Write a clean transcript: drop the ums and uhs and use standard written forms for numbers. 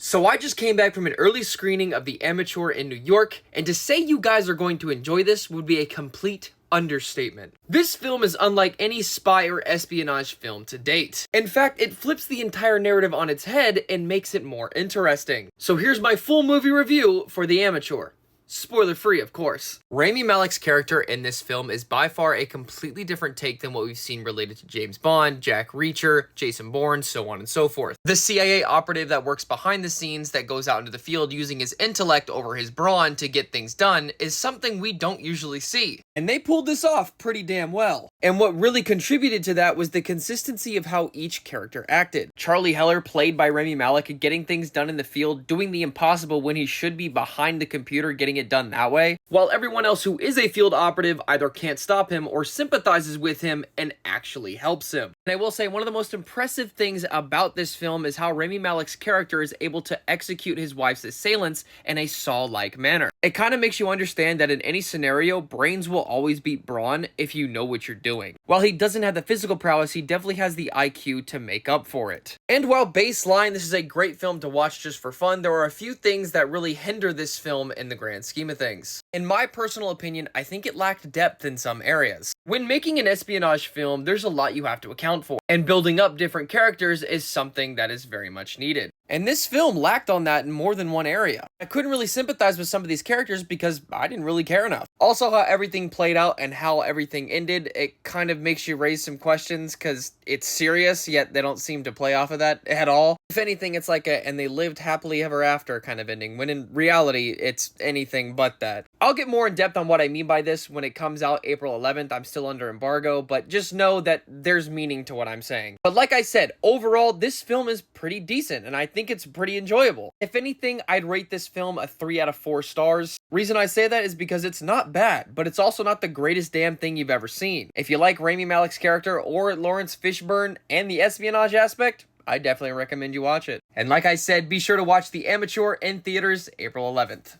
So I just came back from an early screening of The Amateur in New York, and to say you guys are going to enjoy this would be a complete understatement. This film is unlike any spy or espionage film to date. In fact, it flips the entire narrative on its head and makes it more interesting. So here's my full movie review for The Amateur. Spoiler free, of course. Rami Malek's character in this film is by far a completely different take than what we've seen related to James Bond, Jack Reacher, Jason Bourne, so on and so forth. The CIA operative that works behind the scenes that goes out into the field using his intellect over his brawn to get things done is something we don't usually see. And they pulled this off pretty damn well. And what really contributed to that was the consistency of how each character acted. Charlie Heller, played by Rami Malek, getting things done in the field, doing the impossible when he should be behind the computer getting it done that way, while everyone else who is a field operative either can't stop him or sympathizes with him and actually helps him. And I will say one of the most impressive things about this film is how Rami Malek's character is able to execute his wife's assailants in a Saw-like manner. It kind of makes you understand that in any scenario, brains will always beat brawn if you know what you're doing. While he doesn't have the physical prowess, he definitely has the IQ to make up for it. And while baseline, this is a great film to watch just for fun, there are a few things that really hinder this film in the grand scheme of things. In my personal opinion, I think it lacked depth in some areas. When making an espionage film, there's a lot you have to account for, and building up different characters is something that is very much needed. And this film lacked on that in more than one area. I couldn't really sympathize with some of these characters because I didn't really care enough. Also, how everything played out and how everything ended, it kind of makes you raise some questions because it's serious, yet they don't seem to play off of that at all. If anything, it's like a "and they lived happily ever after" kind of ending, when in reality, it's anything but that. I'll get more in depth on what I mean by this when it comes out April 11th. I'm still under embargo, but just know that there's meaning to what I'm saying. But like I said, overall, this film is pretty decent, and I think it's pretty enjoyable. If anything, I'd rate this film a 3 out of 4 stars. Reason I say that is because it's not bad, but it's also not the greatest damn thing you've ever seen. If you like Rami Malek's character or Lawrence Fishburne and the espionage aspect, I definitely recommend you watch it. And like I said, be sure to watch The Amateur in theaters April 11th.